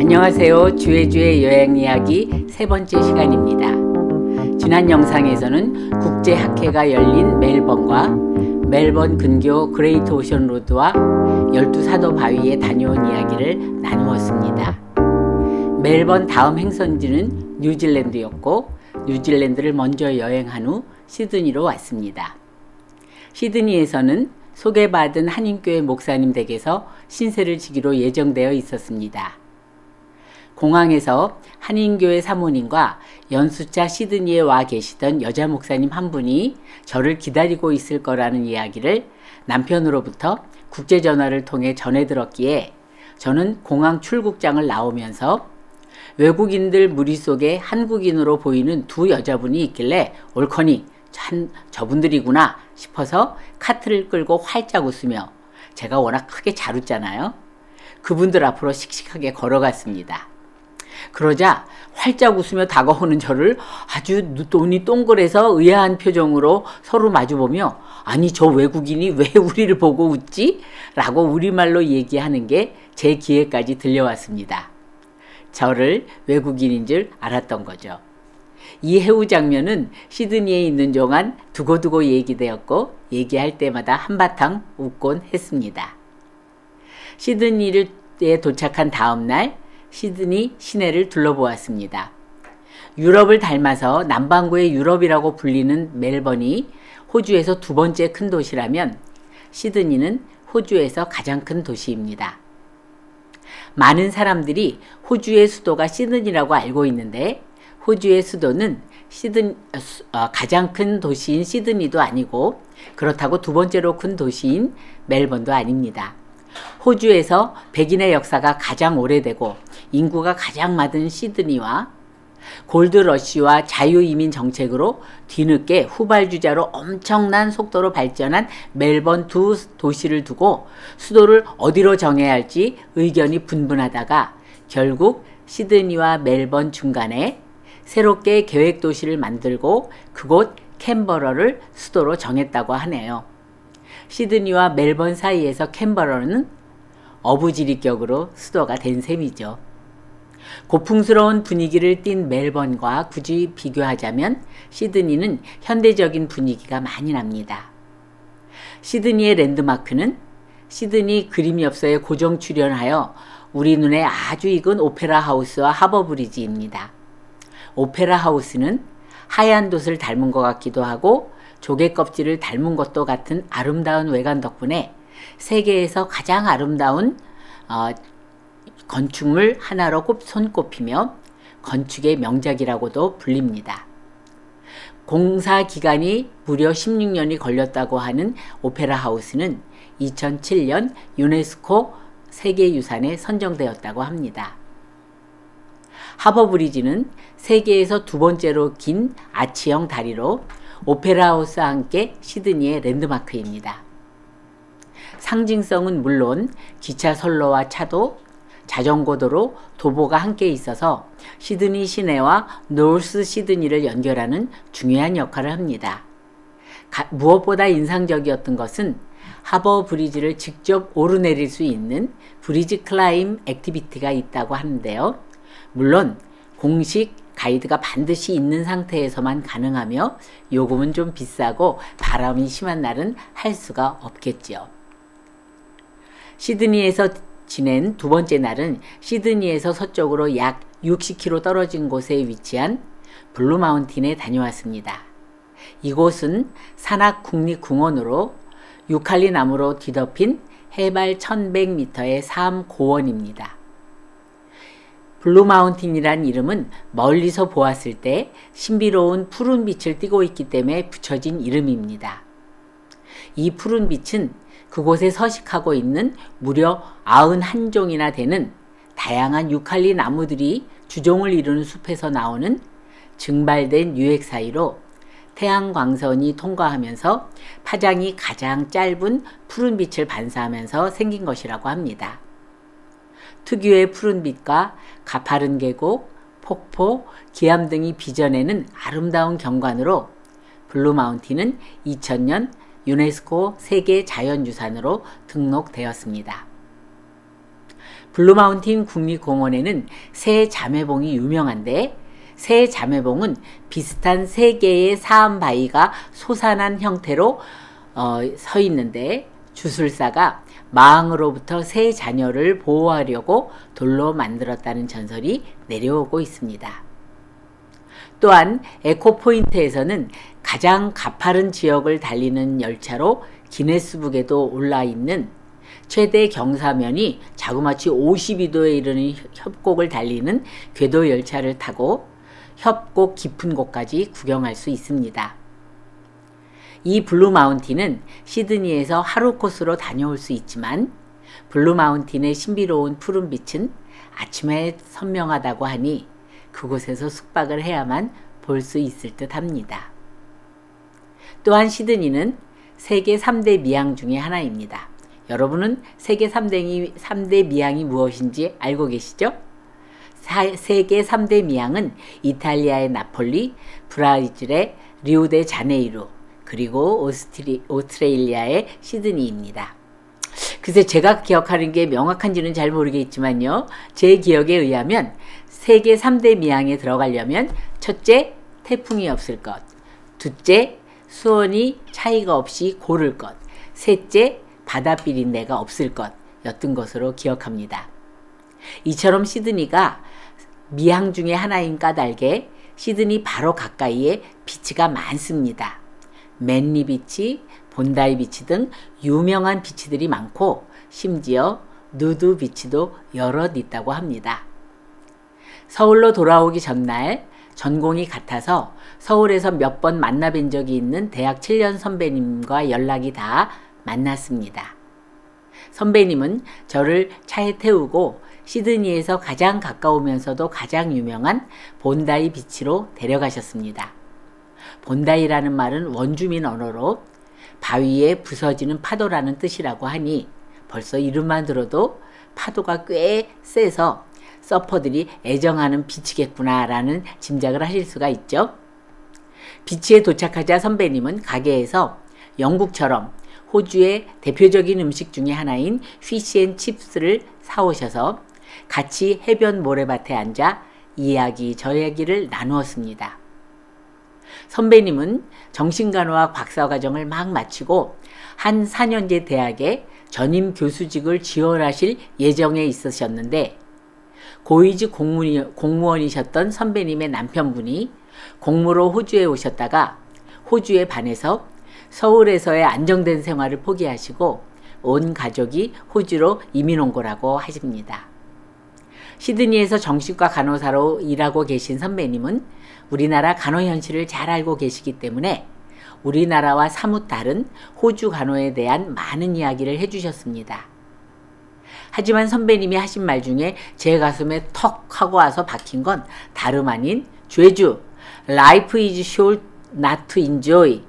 안녕하세요. 주의 여행 이야기 세 번째 시간입니다. 지난 영상에서는 국제학회가 열린 멜번과 멜번 근교 그레이트 오션 로드와 12사도 바위에 다녀온 이야기를 나누었습니다. 멜번 다음 행선지는 뉴질랜드였고, 뉴질랜드를 먼저 여행한 후 시드니로 왔습니다. 시드니에서는 소개받은 한인교회 목사님 댁에서 신세를 지기로 예정되어 있었습니다. 공항에서 한인교회 사모님과 연수차 시드니에 와 계시던 여자 목사님 한 분이 저를 기다리고 있을 거라는 이야기를 남편으로부터 국제전화를 통해 전해 들었기에 저는 공항 출국장을 나오면서 외국인들 무리 속에 한국인으로 보이는 두 여자분이 있길래 옳거니 저분들이구나 싶어서 카트를 끌고 활짝 웃으며, 제가 워낙 크게 잘 웃잖아요. 그분들 앞으로 씩씩하게 걸어갔습니다. 그러자 활짝 웃으며 다가오는 저를 아주 눈이 동그래서 의아한 표정으로 서로 마주보며, 아니 저 외국인이 왜 우리를 보고 웃지? 라고 우리말로 얘기하는 게 제 귀에까지 들려왔습니다. 저를 외국인인 줄 알았던 거죠. 이 해우 장면은 시드니에 있는 동안 두고두고 얘기되었고, 얘기할 때마다 한바탕 웃곤 했습니다. 시드니에 도착한 다음 날 시드니 시내를 둘러보았습니다. 유럽을 닮아서 남반구의 유럽이라고 불리는 멜번이 호주에서 두 번째 큰 도시라면 시드니는 호주에서 가장 큰 도시입니다. 많은 사람들이 호주의 수도가 시드니라고 알고 있는데, 호주의 수도는 가장 큰 도시인 시드니도 아니고, 그렇다고 두 번째로 큰 도시인 멜번도 아닙니다. 호주에서 백인의 역사가 가장 오래되고 인구가 가장 많은 시드니와 골드러시와 자유이민 정책으로 뒤늦게 후발주자로 엄청난 속도로 발전한 멜번 두 도시를 두고 수도를 어디로 정해야 할지 의견이 분분하다가 결국 시드니와 멜번 중간에 새롭게 계획도시를 만들고 그곳 캔버러를 수도로 정했다고 하네요. 시드니와 멜번 사이에서 캔버러는 어부지리격으로 수도가 된 셈이죠. 고풍스러운 분위기를 띤 멜번과 굳이 비교하자면 시드니는 현대적인 분위기가 많이 납니다. 시드니의 랜드마크는 시드니 그림엽서에 고정 출연하여 우리 눈에 아주 익은 오페라 하우스와 하버 브리지입니다. 오페라 하우스는 하얀 돛을 닮은 것 같기도 하고 조개 껍질을 닮은 것도 같은 아름다운 외관 덕분에 세계에서 가장 아름다운 건축물 하나로 손꼽히며 건축의 명작이라고도 불립니다. 공사 기간이 무려 16년이 걸렸다고 하는 오페라 하우스는 2007년 유네스코 세계유산에 선정되었다고 합니다. 하버 브리지는 세계에서 두 번째로 긴 아치형 다리로 오페라 하우스와 함께 시드니의 랜드마크입니다. 상징성은 물론 기차 선로와 차도, 자전거도로, 도보가 함께 있어서 시드니 시내와 노스 시드니를 연결하는 중요한 역할을 합니다. 무엇보다 인상적이었던 것은 하버 브리지를 직접 오르내릴 수 있는 브리지 클라임 액티비티가 있다고 하는데요. 물론 공식 가이드가 반드시 있는 상태에서만 가능하며 요금은 좀 비싸고 바람이 심한 날은 할 수가 없겠죠. 시드니에서 지낸 두 번째 날은 시드니에서 서쪽으로 약 60km 떨어진 곳에 위치한 블루 마운틴에 다녀왔습니다. 이곳은 산악 국립공원으로 유칼리 나무로 뒤덮인 해발 1100m의 삶 고원입니다. 블루 마운틴이란 이름은 멀리서 보았을 때 신비로운 푸른 빛을 띠고 있기 때문에 붙여진 이름입니다. 이 푸른 빛은 그곳에 서식하고 있는 무려 91종이나 되는 다양한 유칼리 나무들이 주종을 이루는 숲에서 나오는 증발된 유액 사이로 태양광선이 통과하면서 파장이 가장 짧은 푸른 빛을 반사하면서 생긴 것이라고 합니다. 특유의 푸른빛과 가파른 계곡, 폭포, 기암 등이 빚어내는 아름다운 경관으로 블루 마운틴은 2000년 유네스코 세계 자연유산으로 등록되었습니다. 블루마운틴 국립공원에는 새 자매봉이 유명한데 새 자매봉은 비슷한 세 개의 사암바위가 솟아난 형태로 서 있는데 주술사가 마왕으로부터 새 자녀를 보호하려고 돌로 만들었다는 전설이 내려오고 있습니다. 또한 에코포인트에서는 가장 가파른 지역을 달리는 열차로 기네스북에도 올라있는 최대 경사면이 자그마치 52도에 이르는 협곡을 달리는 궤도 열차를 타고 협곡 깊은 곳까지 구경할 수 있습니다. 이 블루마운틴은 시드니에서 하루 코스로 다녀올 수 있지만 블루마운틴의 신비로운 푸른빛은 아침에 선명하다고 하니 그곳에서 숙박을 해야만 볼 수 있을 듯 합니다. 또한 시드니는 세계 3대 미항 중에 하나입니다. 여러분은 세계 3대 미항이 무엇인지 알고 계시죠? 세계 3대 미항은 이탈리아의 나폴리, 브라질의 리우데자네이루, 그리고 오스트레일리아의 시드니입니다. 글쎄 제가 기억하는 게 명확한지는 잘 모르겠지만요. 제 기억에 의하면 세계 3대 미항에 들어가려면 첫째, 태풍이 없을 것, 둘째, 수온이 차이가 없이 고를 것, 셋째, 바다 비린내가 없을 것 였던 것으로 기억합니다. 이처럼 시드니가 미항 중에 하나인 까닭에 시드니 바로 가까이에 비치가 많습니다. 맨리 비치, 본다이 비치 등 유명한 비치들이 많고 심지어 누드 비치도 여럿 있다고 합니다. 서울로 돌아오기 전날 전공이 같아서 서울에서 몇 번 만나뵌 적이 있는 대학 7년 선배님과 연락이 다 만났습니다. 선배님은 저를 차에 태우고 시드니에서 가장 가까우면서도 가장 유명한 본다이 비치로 데려가셨습니다. 본다이라는 말은 원주민 언어로 바위에 부서지는 파도라는 뜻이라고 하니 벌써 이름만 들어도 파도가 꽤 세서 서퍼들이 애정하는 비치겠구나 라는 짐작을 하실 수가 있죠. 비치에 도착하자 선배님은 가게에서 영국처럼 호주의 대표적인 음식 중에 하나인 피시앤칩스를 사오셔서 같이 해변 모래밭에 앉아 이야기 저야기를 나누었습니다. 선배님은 정신간호학 박사과정을 막 마치고 한 4년제 대학에 전임 교수직을 지원하실 예정에 있으셨는데 고위직 공무원이셨던 선배님의 남편분이 공무로 호주에 오셨다가 호주에 반해서 서울에서의 안정된 생활을 포기하시고 온 가족이 호주로 이민 온 거라고 하십니다. 시드니에서 정신과 간호사로 일하고 계신 선배님은 우리나라 간호 현실을 잘 알고 계시기 때문에 우리나라와 사뭇 다른 호주 간호에 대한 많은 이야기를 해주셨습니다. 하지만 선배님이 하신 말 중에 제 가슴에 턱 하고 와서 박힌 건 다름 아닌 죄주 Life is short not to enjoy.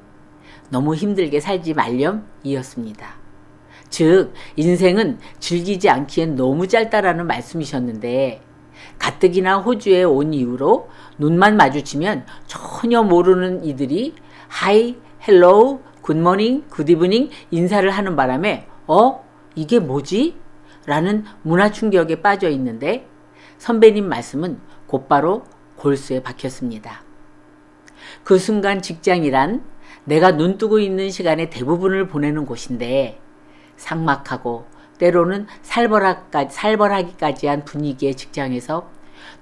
너무 힘들게 살지 말렴 이었습니다. 즉 인생은 즐기지 않기엔 너무 짧다라는 말씀이셨는데 가뜩이나 호주에 온 이후로 눈만 마주치면 전혀 모르는 이들이 하이, 헬로우, 굿모닝, 굿이브닝 인사를 하는 바람에 이게 뭐지? 라는 문화 충격에 빠져 있는데 선배님 말씀은 곧바로 골수에 박혔습니다. 그 순간 직장이란 내가 눈뜨고 있는 시간의 대부분을 보내는 곳인데 삭막하고 때로는 살벌하기까지 한 분위기의 직장에서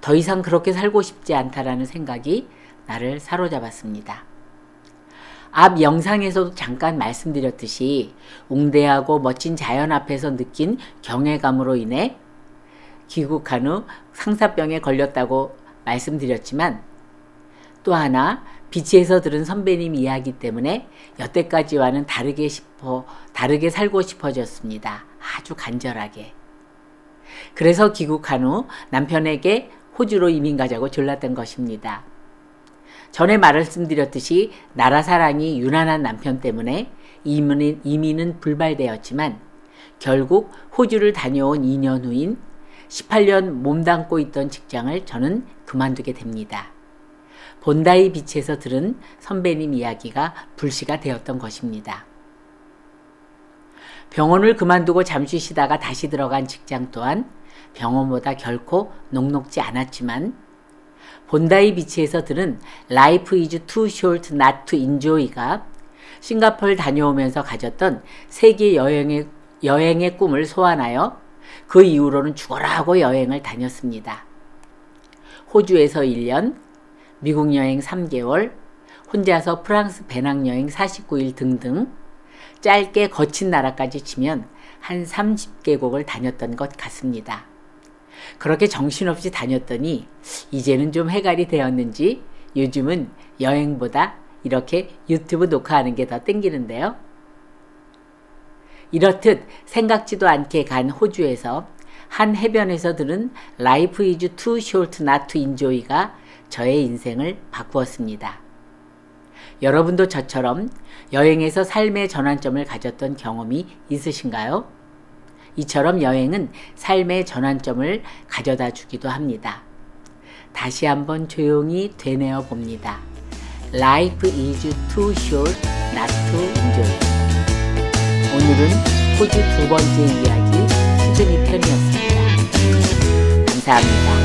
더 이상 그렇게 살고 싶지 않다라는 생각이 나를 사로잡았습니다. 앞 영상에서도 잠깐 말씀드렸듯이 웅대하고 멋진 자연 앞에서 느낀 경외감으로 인해 귀국한 후 상사병에 걸렸다고 말씀드렸지만 또 하나 비치에서 들은 선배님 이야기 때문에 여태까지와는 다르게 살고 싶어졌습니다. 아주 간절하게. 그래서 귀국한 후 남편에게 호주로 이민 가자고 졸랐던 것입니다. 전에 말씀드렸듯이 나라 사랑이 유난한 남편 때문에 이민은 불발되었지만 결국 호주를 다녀온 2년 후인 18년 몸담고 있던 직장을 저는 그만두게 됩니다. 본다이 비치에서 들은 선배님 이야기가 불씨가 되었던 것입니다. 병원을 그만두고 잠시 쉬다가 다시 들어간 직장 또한 병원보다 결코 녹록지 않았지만 본다이 비치에서 들은 Life is too short not to enjoy가 싱가포르를 다녀오면서 가졌던 세계 여행의 꿈을 소환하여 그 이후로는 죽어라 하고 여행을 다녔습니다. 호주에서 1년, 미국 여행 3개월, 혼자서 프랑스 배낭여행 49일 등등 짧게 거친 나라까지 치면 한 30개국을 다녔던 것 같습니다. 그렇게 정신없이 다녔더니 이제는 좀 해갈이 되었는지 요즘은 여행보다 이렇게 유튜브 녹화하는 게 더 땡기는데요. 이렇듯 생각지도 않게 간 호주에서 한 해변에서 들은 Life is too short not to enjoy가 저의 인생을 바꾸었습니다. 여러분도 저처럼 여행에서 삶의 전환점을 가졌던 경험이 있으신가요? 이처럼 여행은 삶의 전환점을 가져다 주기도 합니다. 다시 한번 조용히 되뇌어 봅니다. Life is too short not to enjoy. 오늘은 호주 두 번째 이야기 시드니 편이었습니다. 감사합니다.